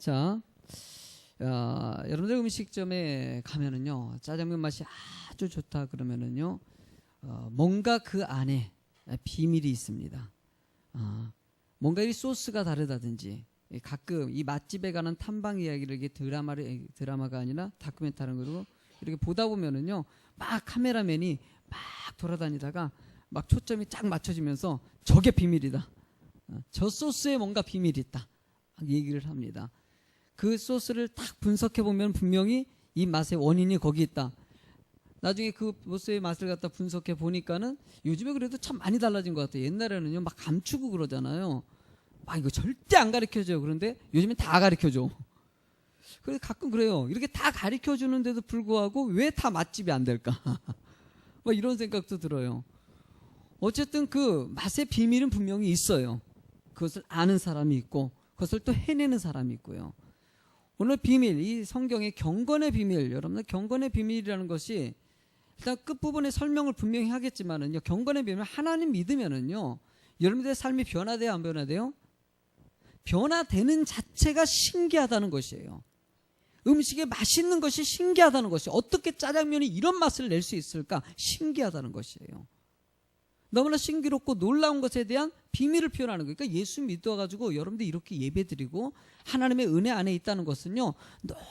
자, 여러분들 음식점에 가면은요, 짜장면 맛이 아주 좋다 그러면은요, 뭔가 그 안에 비밀이 있습니다. 뭔가 이 소스가 다르다든지, 가끔 이 맛집에 가는 탐방 이야기를 이게 드라마가 아니라 다큐멘터리로 이렇게 보다 보면은요, 막 카메라맨이 막 돌아다니다가 막 초점이 쫙 맞춰지면서 저게 비밀이다. 저 소스에 뭔가 비밀이 있다. 얘기를 합니다. 그 소스를 딱 분석해 보면 분명히 이 맛의 원인이 거기 있다. 나중에 그 소스의 맛을 갖다 분석해 보니까는 요즘에 그래도 참 많이 달라진 것 같아요. 옛날에는요 막 감추고 그러잖아요. 막 이거 절대 안 가르쳐줘요. 그런데 요즘엔 다 가르쳐줘. 그래서 가끔 그래요. 이렇게 다 가르쳐주는데도 불구하고 왜 다 맛집이 안 될까? 뭐 이런 생각도 들어요. 어쨌든 그 맛의 비밀은 분명히 있어요. 그것을 아는 사람이 있고 그것을 또 해내는 사람이 있고요. 오늘 비밀, 이 성경의 경건의 비밀, 여러분들 경건의 비밀이라는 것이 일단 끝부분에 설명을 분명히 하겠지만은요, 경건의 비밀은 하나님 믿으면은요, 여러분들의 삶이 변화돼요, 안 변화돼요? 변화되는 자체가 신기하다는 것이에요. 음식에 맛있는 것이 신기하다는 것이, 어떻게 짜장면이 이런 맛을 낼 수 있을까? 신기하다는 것이에요. 너무나 신기롭고 놀라운 것에 대한 비밀을 표현하는 거예요. 그러니까 예수 믿어가지고 여러분들이 이렇게 예배드리고 하나님의 은혜 안에 있다는 것은요,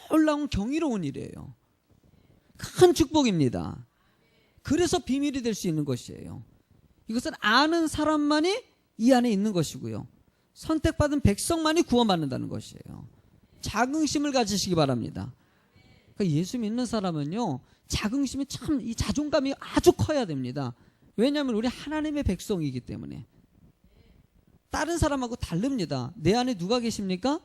놀라운 경이로운 일이에요. 큰 축복입니다. 그래서 비밀이 될 수 있는 것이에요. 이것은 아는 사람만이 이 안에 있는 것이고요. 선택받은 백성만이 구원받는다는 것이에요. 자긍심을 가지시기 바랍니다. 그러니까 예수 믿는 사람은요, 자긍심이 참, 이 자존감이 아주 커야 됩니다. 왜냐하면 우리 하나님의 백성이기 때문에. 다른 사람하고 다릅니다. 내 안에 누가 계십니까?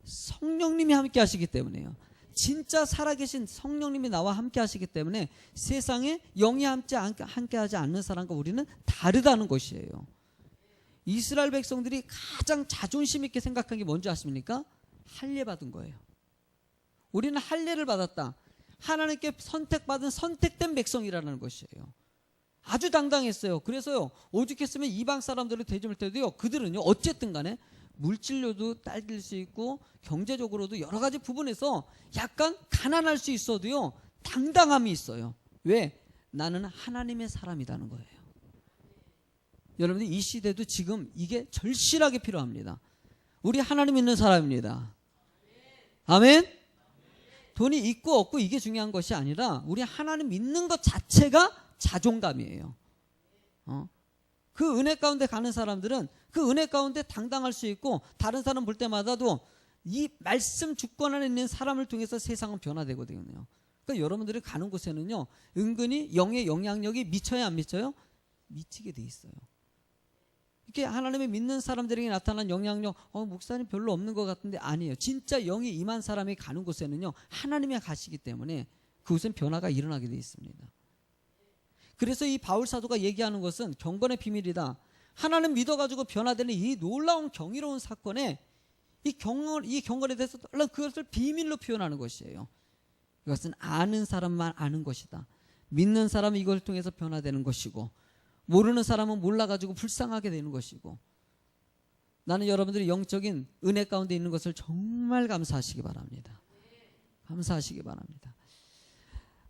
성령님이 함께 하시기 때문에요. 진짜 살아계신 성령님이 나와 함께 하시기 때문에 세상에 영이 함께 하지 않는 사람과 우리는 다르다는 것이에요. 이스라엘 백성들이 가장 자존심 있게 생각한 게 뭔지 아십니까? 할례 받은 거예요. 우리는 할례를 받았다. 하나님께 선택받은 선택된 백성이라는 것이에요. 아주 당당했어요. 그래서요, 오죽했으면 이방 사람들을 대접할 때도요, 그들은요, 어쨌든 간에 물질료도 딸릴 수 있고 경제적으로도 여러 가지 부분에서 약간 가난할 수 있어도요, 당당함이 있어요. 왜? 나는 하나님의 사람이라는 거예요. 여러분들 이 시대도 지금 이게 절실하게 필요합니다. 우리 하나님 믿는 사람입니다. 아멘? 돈이 있고 없고 이게 중요한 것이 아니라 우리 하나님 믿는 것 자체가 자존감이에요. 그 은혜 가운데 가는 사람들은 그 은혜 가운데 당당할 수 있고 다른 사람 볼 때마다도 이 말씀 주권 안에 있는 사람을 통해서 세상은 변화되거든요. 그러니까 여러분들이 가는 곳에는요, 은근히 영의 영향력이 미쳐야 안 미쳐요? 미치게 돼 있어요. 이렇게 하나님의 믿는 사람들에게 나타난 영향력, 목사님 별로 없는 것 같은데 아니에요. 진짜 영이 임한 사람이 가는 곳에는요, 하나님이 가시기 때문에 그곳엔 변화가 일어나게 돼 있습니다. 그래서 이 바울 사도가 얘기하는 것은 경건의 비밀이다. 하나님 믿어가지고 변화되는 이 놀라운 경이로운 사건에 이 경건에 대해서 그것을 비밀로 표현하는 것이에요. 이것은 아는 사람만 아는 것이다. 믿는 사람은 이걸 통해서 변화되는 것이고 모르는 사람은 몰라가지고 불쌍하게 되는 것이고, 나는 여러분들이 영적인 은혜 가운데 있는 것을 정말 감사하시기 바랍니다. 감사하시기 바랍니다.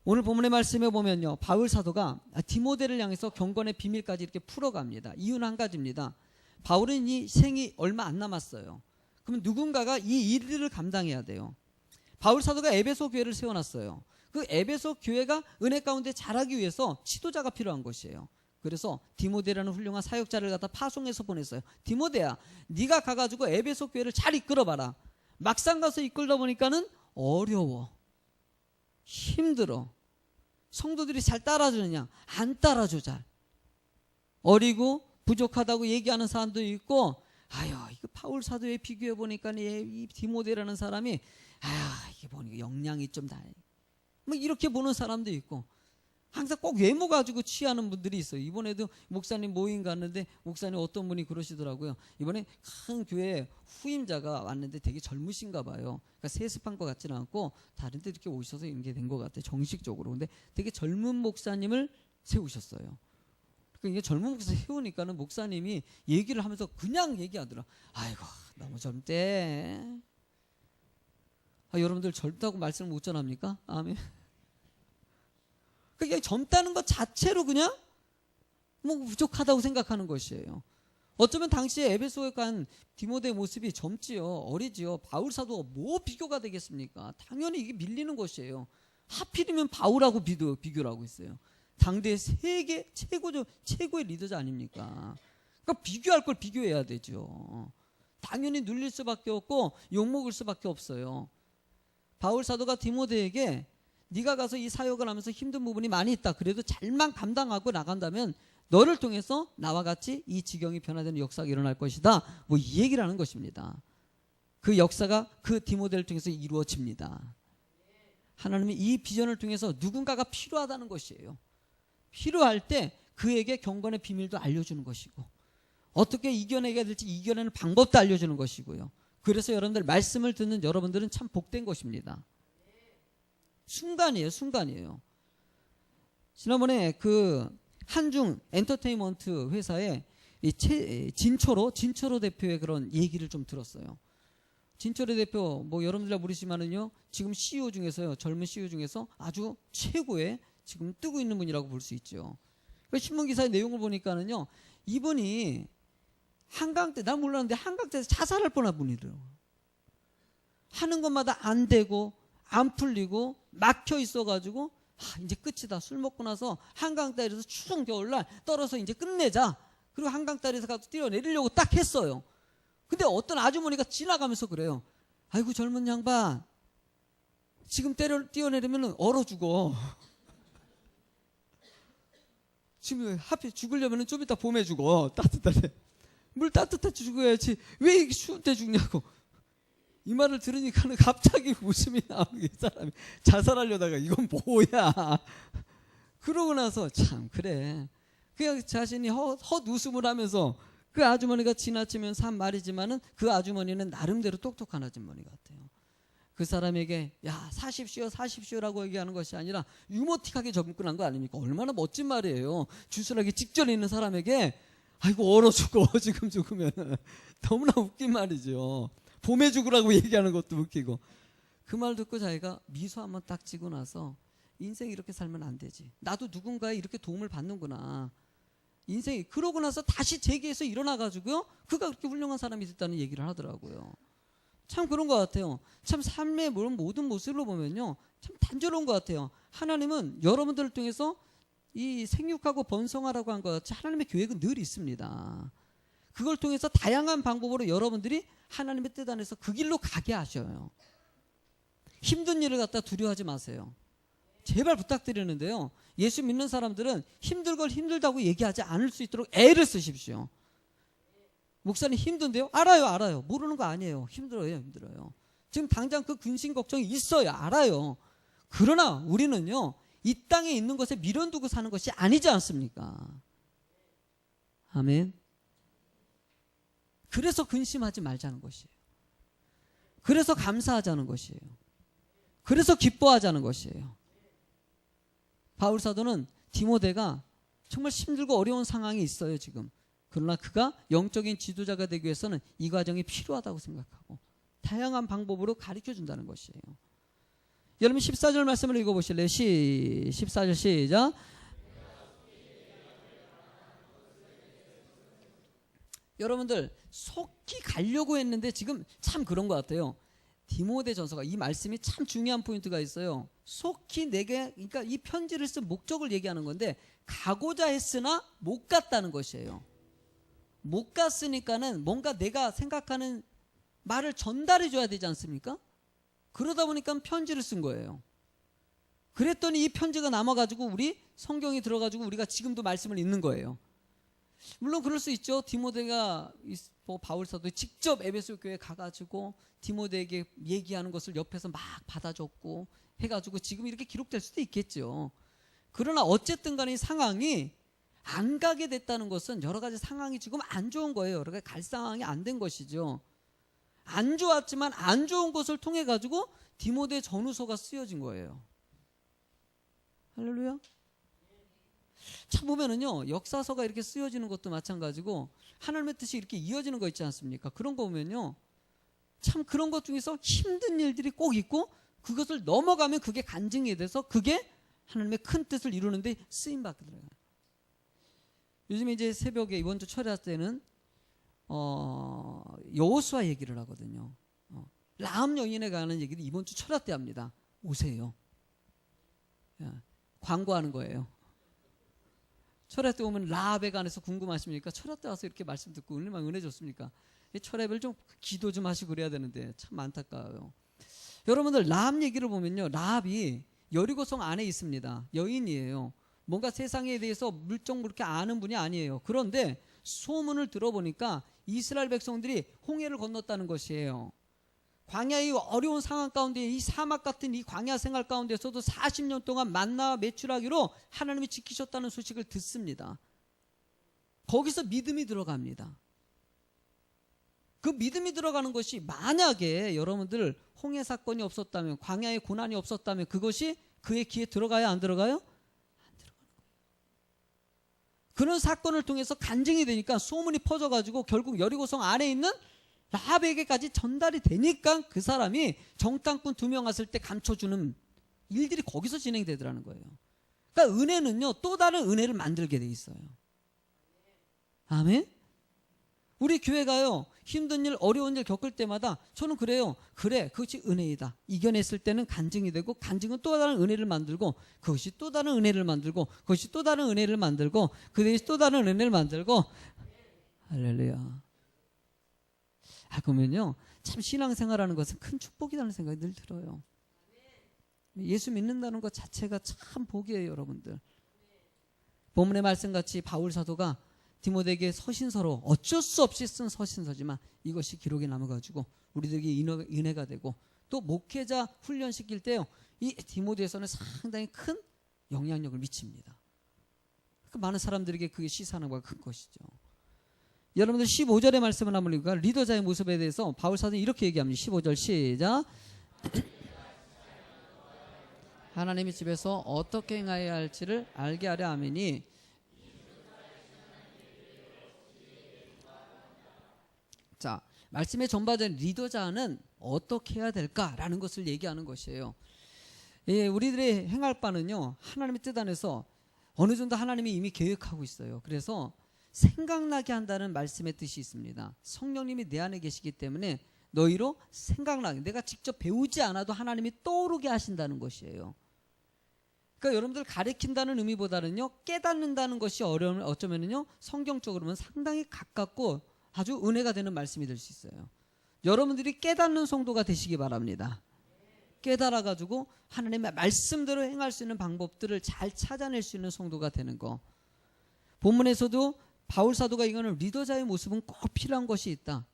오늘 본문의 말씀에 보면요, 바울 사도가 디모데를 향해서 경건의 비밀까지 이렇게 풀어갑니다. 이유는 한 가지입니다. 바울은 이 생이 얼마 안 남았어요. 그러면 누군가가 이 일을 감당해야 돼요. 바울 사도가 에베소 교회를 세워놨어요. 그 에베소 교회가 은혜 가운데 자라기 위해서 지도자가 필요한 것이에요. 그래서 디모데라는 훌륭한 사역자를 갖다 파송해서 보냈어요. 디모데야, 네가 가가지고 에베소 교회를 잘 이끌어봐라. 막상 가서 이끌다 보니까는 어려워. 힘들어. 성도들이 잘 따라주느냐? 안 따라줘. 잘. 어리고 부족하다고 얘기하는 사람도 있고, 아유, 이거 바울 사도에 비교해 보니까 이 디모데라는 사람이, 이게 보니까 역량이 좀 다. 뭐 이렇게 보는 사람도 있고, 항상 꼭 외모 가지고 취하는 분들이 있어요. 이번에도 목사님 모임 갔는데 목사님 어떤 분이 그러시더라고요. 이번에 큰 교회 후임자가 왔는데 되게 젊으신가 봐요. 그러니까 세습한 것 같지는 않고 다른 데 이렇게 오셔서 이게 된 것 같아요. 정식적으로. 근데 되게 젊은 목사님을 세우셨어요. 그러니까 이게 젊은 목사 세우니까는 목사님이 얘기를 하면서 그냥 얘기하더라. 아이고, 너무 젊대. 여러분들 젊다고 말씀을 못 전합니까? 아멘. 그냥 젊다는 것 자체로 그냥 뭐 부족하다고 생각하는 것이에요. 어쩌면 당시에 에베소에 간 디모데의 모습이 젊지요, 어리지요. 바울 사도가 뭐 비교가 되겠습니까? 당연히 이게 밀리는 것이에요. 하필이면 바울하고 비교를 하고 있어요. 당대 세계 최고의 리더자 아닙니까? 그러니까 비교할 걸 비교해야 되죠. 당연히 눌릴 수밖에 없고 욕먹을 수밖에 없어요. 바울 사도가 디모데에게 네가 가서 이 사역을 하면서 힘든 부분이 많이 있다. 그래도 잘만 감당하고 나간다면 너를 통해서 나와 같이 이 지경이 변화되는 역사가 일어날 것이다. 뭐 이 얘기를 하는 것입니다. 그 역사가 그 디모데를 통해서 이루어집니다. 하나님이 이 비전을 통해서 누군가가 필요하다는 것이에요. 필요할 때 그에게 경건의 비밀도 알려주는 것이고 어떻게 이겨내게 될지 이겨내는 방법도 알려주는 것이고요. 그래서 여러분들 말씀을 듣는 여러분들은 참 복된 것입니다. 순간이에요. 지난번에 그 한중 엔터테인먼트 회사의 진초로 대표의 그런 얘기를 좀 들었어요. 진초로 대표 뭐 여러분들 모르시면은요 지금 CEO 중에서요 젊은 CEO 중에서 아주 최고의 지금 뜨고 있는 분이라고 볼 수 있죠. 그 신문 기사의 내용을 보니까는요 이분이 한강 때 난 몰랐는데 한강 때에서 자살할 뻔한 분이더라고요. 하는 것마다 안 되고 안 풀리고 막혀 있어가지고 이제 끝이다. 술 먹고 나서 한강다리에서 추운 겨울날 떨어서 이제 끝내자. 그리고 한강다리에서 가서 뛰어내리려고 딱 했어요. 근데 어떤 아주머니가 지나가면서 그래요. 아이고 젊은 양반 지금 뛰어내리면 얼어 죽어. 지금 하필 죽으려면 좀 이따 봄에 죽어. 따뜻하게. 물 따뜻해 죽어야지. 왜 이렇게 추울 때 죽냐고. 이 말을 들으니까는 갑자기 웃음이 나오는 사람이 자살하려다가 이건 뭐야. 그러고 나서 참 그래. 그냥 자신이 헛웃음을 하면서 그 아주머니가 지나치면서 한 말이지만은 그 아주머니는 나름대로 똑똑한 아주머니 같아요. 그 사람에게 야 사십시오라고 얘기하는 것이 아니라 유머틱하게 접근한 거 아닙니까? 얼마나 멋진 말이에요. 주술하기 직전에 있는 사람에게 아이고 얼어 죽어 지금 죽으면 너무나 웃긴 말이죠. 봄에 죽으라고 얘기하는 것도 웃기고. 그 말 듣고 자기가 미소 한번 딱 지고 나서 인생 이렇게 살면 안 되지. 나도 누군가에 이렇게 도움을 받는구나. 인생이 그러고 나서 다시 재기해서 일어나가지고요. 그가 그렇게 훌륭한 사람이 됐다는 얘기를 하더라고요. 참 그런 것 같아요. 참 삶의 모든 모습을 보면요. 참 단조로운 것 같아요. 하나님은 여러분들을 통해서 이 생육하고 번성하라고 한 것 같이 하나님의 계획은 늘 있습니다. 그걸 통해서 다양한 방법으로 여러분들이 하나님의 뜻 안에서 그 길로 가게 하셔요. 힘든 일을 갖다 두려워하지 마세요. 제발 부탁드리는데요. 예수 믿는 사람들은 힘들 걸 힘들다고 얘기하지 않을 수 있도록 애를 쓰십시오. 목사님 힘든데요? 알아요. 모르는 거 아니에요. 힘들어요. 지금 당장 그 근심 걱정이 있어요. 알아요. 그러나 우리는요. 이 땅에 있는 것에 미련 두고 사는 것이 아니지 않습니까? 아멘. 그래서 근심하지 말자는 것이에요. 그래서 감사하자는 것이에요. 그래서 기뻐하자는 것이에요. 바울 사도는 디모데가 정말 힘들고 어려운 상황이 있어요 지금. 그러나 그가 영적인 지도자가 되기 위해서는 이 과정이 필요하다고 생각하고 다양한 방법으로 가르쳐준다는 것이에요. 여러분 14절 말씀을 읽어보실래요? 14절 시작. 여러분들 속히 가려고 했는데 지금 참 그런 것 같아요. 디모데전서가 이 말씀이 참 중요한 포인트가 있어요. 속히 내게 그러니까 이 편지를 쓴 목적을 얘기하는 건데 가고자 했으나 못 갔다는 것이에요. 못 갔으니까는 뭔가 내가 생각하는 말을 전달해 줘야 되지 않습니까? 그러다 보니까 편지를 쓴 거예요. 그랬더니 이 편지가 남아가지고 우리 성경이 들어가지고 우리가 지금도 말씀을 읽는 거예요. 물론 그럴 수 있죠. 디모데가 바울 사도에 직접 에베소 교회에 가가지고 디모데에게 얘기하는 것을 옆에서 막 받아줬고 해가지고 지금 이렇게 기록될 수도 있겠죠. 그러나 어쨌든 간에 이 상황이 안 가게 됐다는 것은 여러 가지 상황이 지금 안 좋은 거예요. 여러 가지 갈 상황이 안 된 것이죠. 안 좋았지만 안 좋은 것을 통해 가지고 디모데 전후서가 쓰여진 거예요. 할렐루야. 참 보면은요 역사서가 이렇게 쓰여지는 것도 마찬가지고 하나님의 뜻이 이렇게 이어지는 거 있지 않습니까? 그런 거 보면요 참 그런 것 중에서 힘든 일들이 꼭 있고 그것을 넘어가면 그게 간증이 돼서 그게 하나님의 큰 뜻을 이루는데 쓰임받게 들어가요. 요즘에 이제 새벽에 이번 주 철야 때는 여호수아 얘기를 하거든요. 라합 여인에 관한 얘기를 이번 주 철야 때 합니다. 오세요. 광고하는 거예요. 철야 때 오면 라합에 관해서 궁금하십니까? 철야 때 와서 이렇게 말씀 듣고 얼마나 은혜 줬습니까? 철야를 좀 기도 좀 하시고 그래야 되는데 참 안타까워요. 여러분들 라합 얘기를 보면요, 라합이 여리고성 안에 있습니다. 여인이에요. 뭔가 세상에 대해서 물정 그렇게 아는 분이 아니에요. 그런데 소문을 들어보니까 이스라엘 백성들이 홍해를 건넜다는 것이에요. 광야의 어려운 상황 가운데, 이 사막 같은 이 광야 생활 가운데서도 40년 동안 만나와 메추라기로 하나님이 지키셨다는 소식을 듣습니다. 거기서 믿음이 들어갑니다. 그 믿음이 들어가는 것이 만약에 여러분들 홍해 사건이 없었다면, 광야의 고난이 없었다면 그것이 그의 귀에 들어가요, 안 들어가요? 안 들어가는 거예요. 그런 사건을 통해서 간증이 되니까 소문이 퍼져가지고 결국 여리고성 안에 있는 라합에게까지 전달이 되니까 그 사람이 정탐꾼 2명 왔을 때 감춰주는 일들이 거기서 진행되더라는 거예요. 그러니까 은혜는요, 또 다른 은혜를 만들게 돼 있어요. 아멘? 우리 교회가요, 힘든 일, 어려운 일 겪을 때마다 저는 그래요. 그래, 그것이 은혜이다. 이겨냈을 때는 간증이 되고, 간증은 또 다른 은혜를 만들고, 그것이 또 다른 은혜를 만들고, 그것이 또 다른 은혜를 만들고, 그것이 또 다른 은혜를 만들고. 할렐루야. 그러면요, 참 신앙생활하는 것은 큰 축복이라는 생각이 늘 들어요. 예수 믿는다는 것 자체가 참 복이에요, 여러분들. 본문의 말씀같이 바울 사도가 디모데에게 서신서로 어쩔 수 없이 쓴 서신서지만 이것이 기록에 남아가지고 우리들에게 은혜가 되고, 또 목회자 훈련시킬 때요, 이 디모데에서는 상당히 큰 영향력을 미칩니다. 많은 사람들에게 그게 시사하는 바가 큰 것이죠. 여러분들 15절의 말씀을 한번 읽을까요? 리더자의 모습에 대해서 바울 사도는 이렇게 얘기합니다. 15절 시작. 하나님의 집에서 어떻게 행하여야 할지를 알게 하려 함이니, 자, 말씀의 전반전 리더자는 어떻게 해야 될까라는 것을 얘기하는 것이에요. 예, 우리들의 행할 바는요, 하나님의 뜻 안에서 어느 정도 하나님이 이미 계획하고 있어요. 그래서 생각나게 한다는 말씀의 뜻이 있습니다. 성령님이 내 안에 계시기 때문에 너희로 생각나게, 내가 직접 배우지 않아도 하나님이 떠오르게 하신다는 것이에요. 그러니까 여러분들 가르친다는 의미보다는요, 깨닫는다는 것이 어쩌면은요, 성경적으로는 상당히 가깝고 아주 은혜가 되는 말씀이 될 수 있어요. 여러분들이 깨닫는 성도가 되시기 바랍니다. 깨달아가지고 하나님의 말씀대로 행할 수 있는 방법들을 잘 찾아낼 수 있는 성도가 되는 거. 본문에서도 바울 사도가 이거는 리더자의 모습은 꼭 필요한 것이 있다.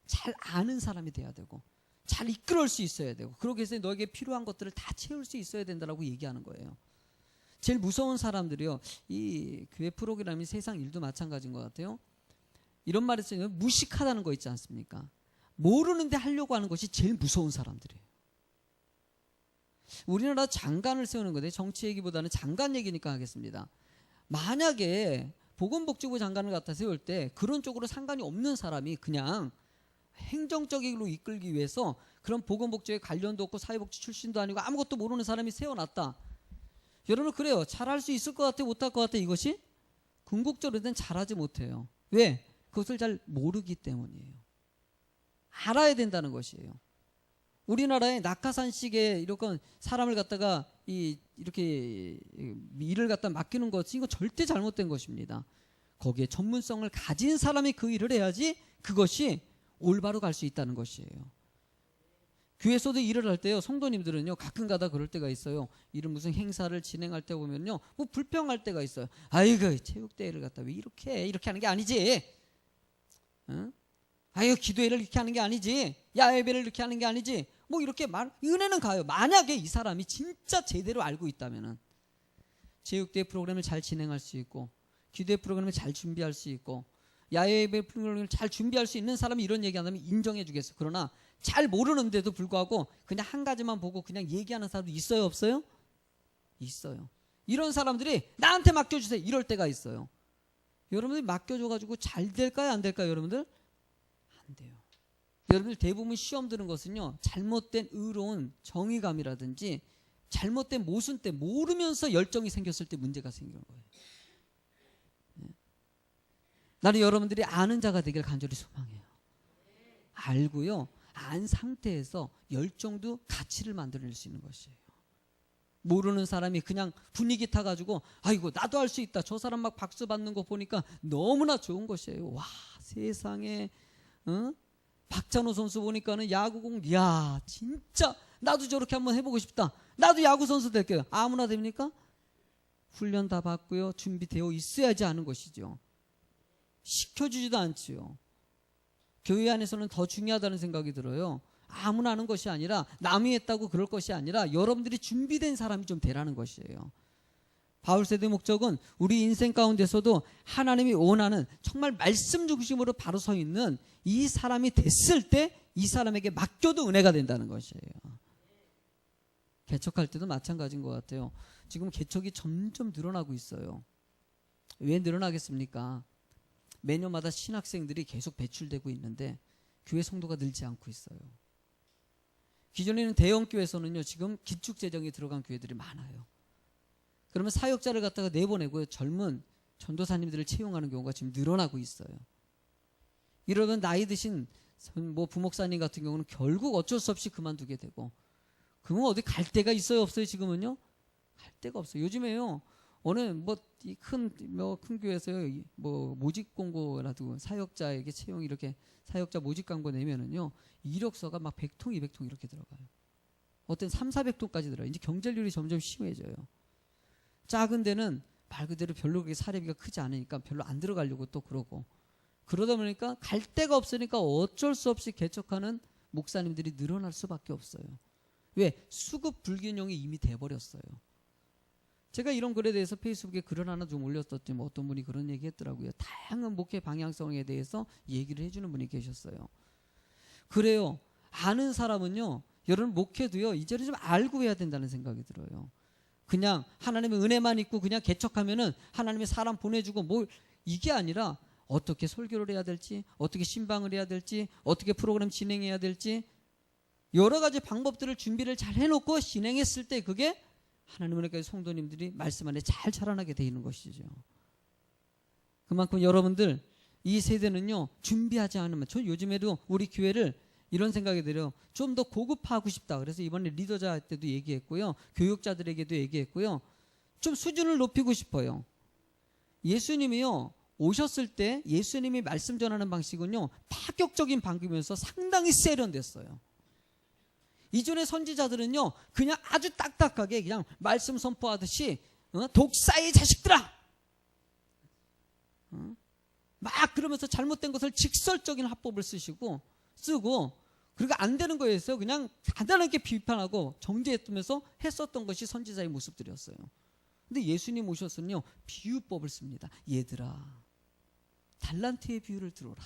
잘 아는 사람이 돼야 되고, 잘 이끌어올 수 있어야 되고, 그러기 위해서 너에게 필요한 것들을 다 채울 수 있어야 된다라고 얘기하는 거예요. 제일 무서운 사람들이요, 이 교회 프로그램이 세상 일도 마찬가지인 것 같아요. 이런 말이 있어요. 무식하다는 거 있지 않습니까? 모르는데 하려고 하는 것이 제일 무서운 사람들이에요. 우리나라 장관을 세우는 건데, 정치 얘기보다는 장관 얘기니까 하겠습니다. 만약에 보건복지부 장관을 갖다 세울 때 그런 쪽으로 상관이 없는 사람이 그냥 행정적으로 이끌기 위해서 그런 보건복지에 관련도 없고 사회복지 출신도 아니고 아무것도 모르는 사람이 세워놨다. 여러분, 그래요. 잘할 수 있을 것 같아, 못할 것 같아. 이것이 궁극적으로는 잘하지 못해요. 왜? 그것을 잘 모르기 때문이에요. 알아야 된다는 것이에요. 우리나라에 낙하산식에 이렇게 사람을 갖다가 이렇게 일을 갖다 맡기는 것이, 이거 절대 잘못된 것입니다. 거기에 전문성을 가진 사람이 그 일을 해야지 그것이 올바로 갈 수 있다는 것이에요. 교회에서도 일을 할 때요, 성도님들은요, 가끔가다 그럴 때가 있어요. 이런 무슨 행사를 진행할 때 보면요, 뭐 불평할 때가 있어요. 아이고, 체육대회를 갖다 왜 이렇게 하는 게 아니지. 응? 아유, 기도회를 이렇게 하는 게 아니지. 야외배를 이렇게 하는 게 아니지. 뭐 이렇게 은혜는 가요. 만약에 이 사람이 진짜 제대로 알고 있다면은 체육대회 프로그램을 잘 진행할 수 있고, 기도회 프로그램을 잘 준비할 수 있고, 야외배 프로그램을 잘 준비할 수 있는 사람이 이런 얘기한다면 인정해 주겠어. 그러나 잘 모르는데도 불구하고 그냥 한 가지만 보고 그냥 얘기하는 사람도 있어요, 없어요? 있어요. 이런 사람들이 나한테 맡겨주세요, 이럴 때가 있어요. 여러분들이 맡겨줘가지고 잘 될까요, 안 될까요, 여러분들? 안 돼요. 여러분들 대부분 시험 드는 것은요, 잘못된 의로운 정의감이라든지 잘못된 모순 때 모르면서 열정이 생겼을 때 문제가 생기는 거예요. 나는 여러분들이 아는 자가 되길 간절히 소망해요. 알고요, 안 상태에서 열정도 가치를 만들어낼 수 있는 것이에요. 모르는 사람이 그냥 분위기 타가지고 아이고 나도 할 수 있다, 저 사람 막 박수 받는 거 보니까 너무나 좋은 것이에요. 와, 세상에 박찬호 선수 보니까는 야구공, 야 진짜 나도 저렇게 한번 해보고 싶다, 나도 야구 선수 될게요. 아무나 됩니까? 훈련 다 받고요, 준비되어 있어야지 하는 것이죠. 시켜주지도 않지요. 교회 안에서는 더 중요하다는 생각이 들어요. 아무나 하는 것이 아니라, 남이 했다고 그럴 것이 아니라 여러분들이 준비된 사람이 좀 되라는 것이에요. 바울세대 목적은 우리 인생 가운데서도 하나님이 원하는 정말 말씀 중심으로 바로 서 있는 이 사람이 됐을 때 이 사람에게 맡겨도 은혜가 된다는 것이에요. 개척할 때도 마찬가지인 것 같아요. 지금 개척이 점점 늘어나고 있어요. 왜 늘어나겠습니까? 매년마다 신학생들이 계속 배출되고 있는데 교회 성도가 늘지 않고 있어요. 기존에는 대형 교회에서는요, 지금 기축 재정이 들어간 교회들이 많아요. 그러면 사역자를 갖다가 내보내고 젊은 전도사님들을 채용하는 경우가 지금 늘어나고 있어요. 이러면 나이 드신 뭐 부목사님 같은 경우는 결국 어쩔 수 없이 그만두게 되고, 그러면 어디 갈 데가 있어요, 없어요? 지금은요, 갈 데가 없어요. 요즘에요, 어느 큰 교회에서요, 뭐 모집 공고라도 사역자에게 채용, 이렇게 사역자 모집 광고 내면은요, 이력서가 막 100통, 200통 이렇게 들어가요. 어떤 3, 400통까지 들어요. 이제 경쟁률이 점점 심해져요. 작은 데는 말 그대로 별로 그렇게 사례비가 크지 않으니까 별로 안 들어가려고 또 그러고, 그러다 보니까 갈 데가 없으니까 어쩔 수 없이 개척하는 목사님들이 늘어날 수밖에 없어요. 왜? 수급 불균형이 이미 돼버렸어요. 제가 이런 글에 대해서 페이스북에 글을 하나 좀 올렸었더니 어떤 분이 그런 얘기 했더라고요. 다양한 목회 방향성에 대해서 얘기를 해주는 분이 계셨어요. 그래요, 아는 사람은요, 여러분 목회도요, 이제는 좀 알고 해야 된다는 생각이 들어요. 그냥 하나님의 은혜만 있고 그냥 개척하면은 하나님의 사람 보내주고 뭐, 이게 아니라 어떻게 설교를 해야 될지, 어떻게 신방을 해야 될지, 어떻게 프로그램 진행해야 될지, 여러 가지 방법들을 준비를 잘 해놓고 진행했을 때 그게 하나님의 은혜까지 성도님들이 말씀 안에 잘 자라나게 되는 것이죠. 그만큼 여러분들 이 세대는요, 준비하지 않으면, 저 요즘에도 우리 교회를 이런 생각이 들어요. 좀 더 고급화하고 싶다. 그래서 이번에 리더자 할 때도 얘기했고요, 교육자들에게도 얘기했고요, 좀 수준을 높이고 싶어요. 예수님이요, 오셨을 때 예수님이 말씀 전하는 방식은요, 파격적인 방법이면서 상당히 세련됐어요. 이전의 선지자들은요, 그냥 아주 딱딱하게 그냥 말씀 선포하듯이 독사의 자식들아, 막 그러면서 잘못된 것을 직설적인 화법을 쓰고, 그리고 안 되는 거에서 그냥 간단하게 비판하고 정죄했으면서 했었던 것이 선지자의 모습들이었어요. 근데 예수님 오셨으면요, 비유법을 씁니다. 얘들아, 달란트의 비유를 들어라.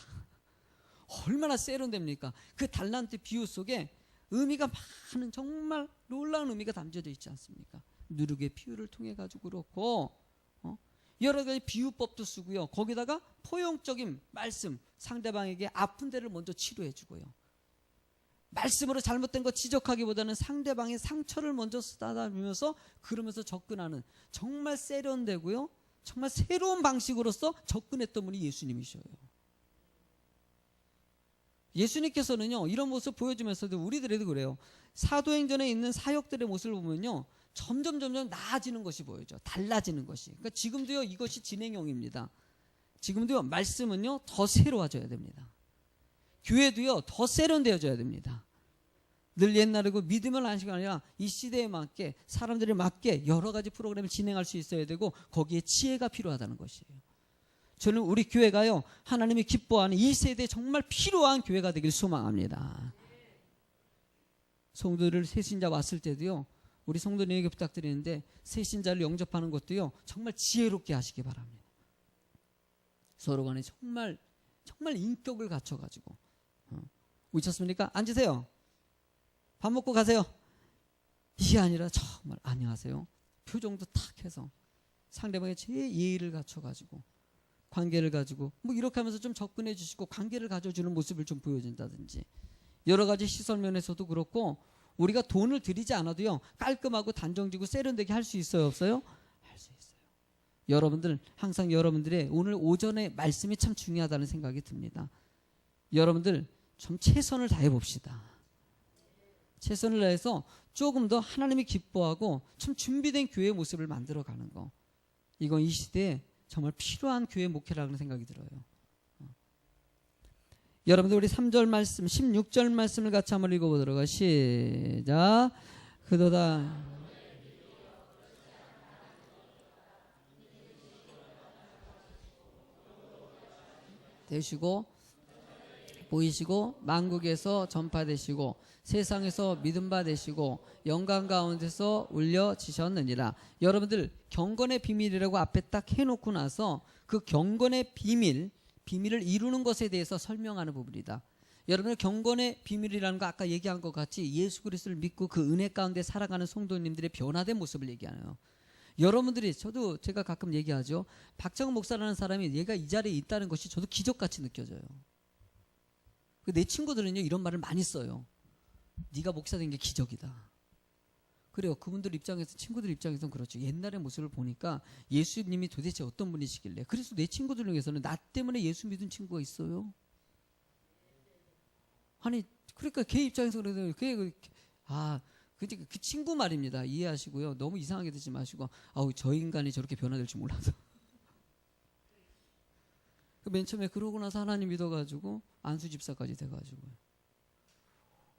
얼마나 세련됩니까? 그 달란트 비유 속에 의미가 많은, 정말 놀라운 의미가 담겨져 있지 않습니까? 누룩의 비유를 통해 가지고 그렇고, 여러 가지 비유법도 쓰고요, 거기다가 포용적인 말씀, 상대방에게 아픈 데를 먼저 치료해 주고요, 말씀으로 잘못된 거 지적하기보다는 상대방의 상처를 먼저 쓰다듬으면서 그러면서 접근하는, 정말 세련되고요, 정말 새로운 방식으로서 접근했던 분이 예수님이셔요. 예수님께서는요, 이런 모습 보여주면서도 우리들에도 그래요. 사도행전에 있는 사역들의 모습을 보면요, 점점 나아지는 것이 보여져. 달라지는 것이. 그러니까 지금도요, 이것이 진행형입니다. 지금도요, 말씀은요, 더 새로워져야 됩니다. 교회도요, 더 세련되어져야 됩니다. 늘 옛날이고 믿으면 안식이 아니라 이 시대에 맞게, 사람들에 맞게 여러 가지 프로그램을 진행할 수 있어야 되고, 거기에 지혜가 필요하다는 것이에요. 저는 우리 교회가요, 하나님이 기뻐하는 이 세대에 정말 필요한 교회가 되길 소망합니다. 성도들 새신자 왔을 때도요, 우리 성도님에게 부탁드리는데, 새신자를 영접하는 것도요, 정말 지혜롭게 하시기 바랍니다. 서로 간에 정말 인격을 갖춰가지고, 오셨습니까? 앉으세요. 밥 먹고 가세요. 이게 아니라 정말 안녕하세요, 표정도 탁 해서 상대방의 제 예의를 갖춰가지고 관계를 가지고 뭐 이렇게 하면서 좀 접근해 주시고 관계를 가져주는 모습을 좀 보여준다든지, 여러 가지 시설 면에서도 그렇고 우리가 돈을 들이지 않아도요 깔끔하고 단정지고 세련되게 할 수 있어요, 없어요? 할 수 있어요. 여러분들 항상 여러분들의 오늘 오전에 말씀이 참 중요하다는 생각이 듭니다. 여러분들 좀 최선을 다해 봅시다. 최선을 다해서 조금 더 하나님이 기뻐하고 참 준비된 교회의 모습을 만들어가는 거, 이건 이 시대에 정말 필요한 교회 목회라는 생각이 들어요. 여러분들 우리 3절 말씀 16절 말씀을 같이 한번 읽어보도록 하겠습니다. 시작. 그도다 되시고 보이시고 만국에서 전파되시고 세상에서 믿음 받으시고 영광 가운데서 울려지셨느니라. 여러분들 경건의 비밀이라고 앞에 딱 해놓고 나서 그 경건의 비밀을 이루는 것에 대해서 설명하는 부분이다. 여러분들 경건의 비밀이라는 거 아까 얘기한 것 같이 예수 그리스도를 믿고 그 은혜 가운데 살아가는 성도님들의 변화된 모습을 얘기하네요. 여러분들이 제가 가끔 얘기하죠. 박정은 목사라는 사람이 얘가 이 자리에 있다는 것이 저도 기적같이 느껴져요. 내 친구들은요 이런 말을 많이 써요. 네가 목사 된 게 기적이다. 그래요. 그분들 입장에서, 친구들 입장에서는 그렇죠. 옛날의 모습을 보니까 예수님이 도대체 어떤 분이시길래. 그래서 내 친구들 중에서는 나 때문에 예수 믿은 친구가 있어요. 아니 그러니까 걔 입장에서 그래도 그 친구 말입니다. 이해하시고요. 너무 이상하게 듣지 마시고 저 인간이 저렇게 변화될 줄 몰라서. 맨 처음에 그러고 나서 하나님 믿어가지고 안수 집사까지 돼가지고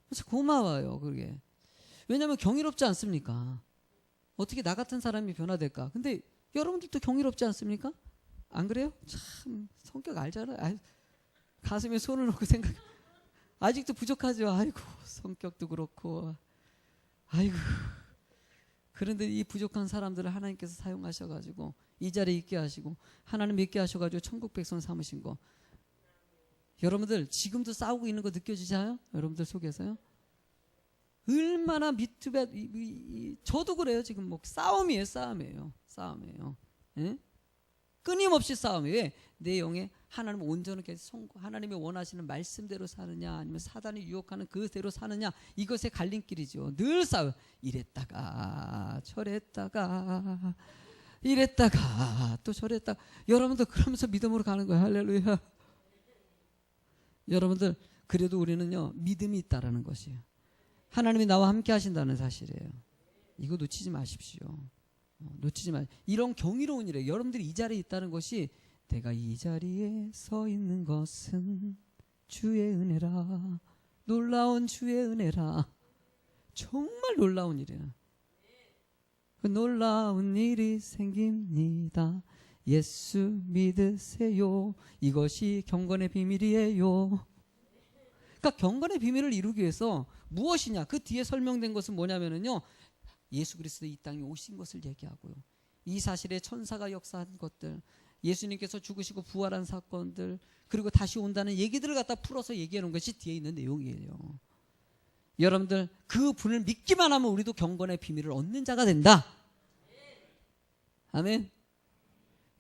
진짜 고마워요. 그게 왜냐하면 경이롭지 않습니까? 어떻게 나 같은 사람이 변화될까? 근데 여러분들도 경이롭지 않습니까? 안 그래요? 참 성격 알잖아요. 가슴에 손을 놓고 생각. 아직도 부족하죠. 아이고 성격도 그렇고 아이고. 그런데 이 부족한 사람들을 하나님께서 사용하셔가지고 이 자리에 있게 하시고 하나님 믿게 하셔가지고 천국 백성 삼으신 거, 여러분들 지금도 싸우고 있는 거 느껴지잖아요? 여러분들 속에서요? 얼마나 저도 그래요. 지금 뭐 싸움이에요. 예? 끊임없이 싸움이에요. 왜? 내 영에 하나님 온전하게 하나님이 원하시는 말씀대로 사느냐 아니면 사단이 유혹하는 그대로 사느냐, 이것의 갈림길이죠. 늘 싸워요. 이랬다가 저랬다가 이랬다가 또 저랬다가. 여러분들 그러면서 믿음으로 가는 거예요. 할렐루야. 여러분들 그래도 우리는요 믿음이 있다라는 것이에요. 하나님이 나와 함께 하신다는 사실이에요. 이거 놓치지 마십시오. 놓치지 마. 이런 경이로운 일에 여러분들이 이 자리에 있다는 것이, 내가 이 자리에 서 있는 것은 주의 은혜라. 놀라운 주의 은혜라. 정말 놀라운 일이야. 그 놀라운 일이 생깁니다. 예수 믿으세요. 이것이 경건의 비밀이에요. 그러니까 경건의 비밀을 이루기 위해서 무엇이냐, 그 뒤에 설명된 것은 뭐냐면요, 예수 그리스도 이 땅에 오신 것을 얘기하고요, 이 사실에 천사가 역사한 것들, 예수님께서 죽으시고 부활한 사건들, 그리고 다시 온다는 얘기들을 갖다 풀어서 얘기해 놓은 것이 뒤에 있는 내용이에요. 여러분들 그 분을 믿기만 하면 우리도 경건의 비밀을 얻는 자가 된다. 아멘.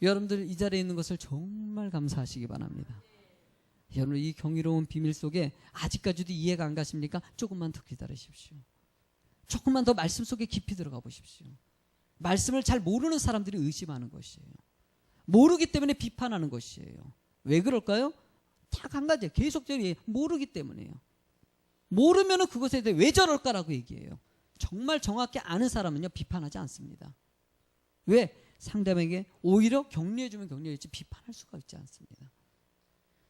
여러분들 이 자리에 있는 것을 정말 감사하시기 바랍니다. 여러분 이 경이로운 비밀 속에 아직까지도 이해가 안 가십니까? 조금만 더 기다리십시오. 조금만 더 말씀 속에 깊이 들어가 보십시오. 말씀을 잘 모르는 사람들이 의심하는 것이에요. 모르기 때문에 비판하는 것이에요. 왜 그럴까요? 딱 한 가지예요. 계속적으로 모르기 때문이에요. 모르면 그것에 대해 왜 저럴까라고 얘기해요. 정말 정확히 아는 사람은요 비판하지 않습니다. 왜? 상대방에게 오히려 격려해주면 격려했지 비판할 수가 있지 않습니다.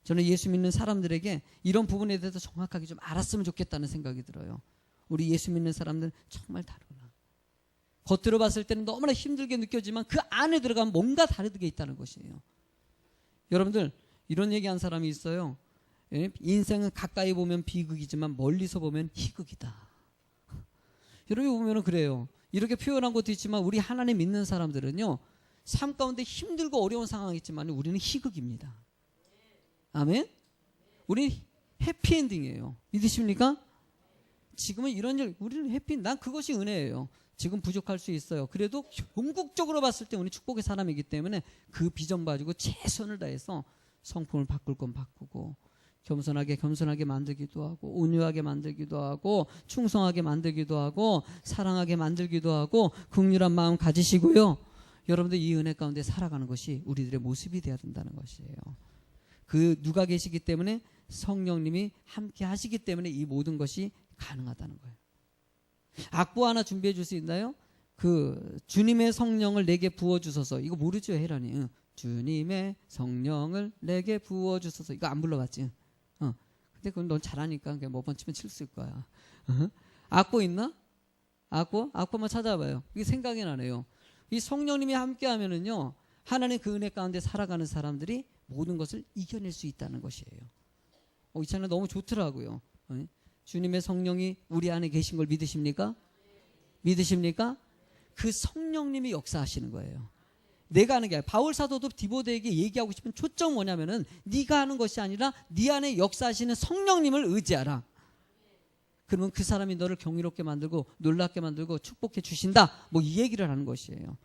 저는 예수 믿는 사람들에게 이런 부분에 대해서 정확하게 좀 알았으면 좋겠다는 생각이 들어요. 우리 예수 믿는 사람들은 정말 다르구나. 겉으로 봤을 때는 너무나 힘들게 느껴지만 그 안에 들어가면 뭔가 다르게 있다는 것이에요. 여러분들 이런 얘기한 사람이 있어요. 예? 인생은 가까이 보면 비극이지만 멀리서 보면 희극이다. 여러분 보면은 그래요. 이렇게 표현한 것도 있지만 우리 하나님 믿는 사람들은요 삶 가운데 힘들고 어려운 상황이 있지만 우리는 희극입니다. 아멘. 우리는 해피엔딩이에요. 믿으십니까? 지금은 이런 일, 우리는 난 그것이 은혜예요. 지금 부족할 수 있어요. 그래도 궁극적으로 봤을 때 우리 축복의 사람이기 때문에 그 비전 가지고 최선을 다해서 성품을 바꿀 건 바꾸고 겸손하게 만들기도 하고, 온유하게 만들기도 하고, 충성하게 만들기도 하고, 사랑하게 만들기도 하고, 긍휼한 마음 가지시고요. 여러분들 이 은혜 가운데 살아가는 것이 우리들의 모습이 되어야 된다는 것이에요. 그 누가 계시기 때문에, 성령님이 함께 하시기 때문에 이 모든 것이 가능하다는 거예요. 악보 하나 준비해 줄 수 있나요? 그 주님의 성령을 내게 부어주소서. 이거 모르죠, 혜란이? 응. 주님의 성령을 내게 부어주소서. 이거 안 불러봤지? 근데 그건 넌 잘하니까 그냥 몇 번 치면 칠 수 있을 거야. 악보 있나? 악보 한번 찾아봐요. 이게 생각이 나네요. 이 성령님이 함께 하면은요, 하나님 그 은혜 가운데 살아가는 사람들이 모든 것을 이겨낼 수 있다는 것이에요. 이 찬양 너무 좋더라고요. 주님의 성령이 우리 안에 계신 걸 믿으십니까? 믿으십니까? 그 성령님이 역사하시는 거예요. 내가 하는 게 아니라, 바울 사도도 디모데에게 얘기하고 싶은 초점 뭐냐면은, 네가 하는 것이 아니라 네 안에 역사하시는 성령님을 의지하라. 그러면 그 사람이 너를 경이롭게 만들고 놀랍게 만들고 축복해 주신다. 뭐 이 얘기를 하는 것이에요.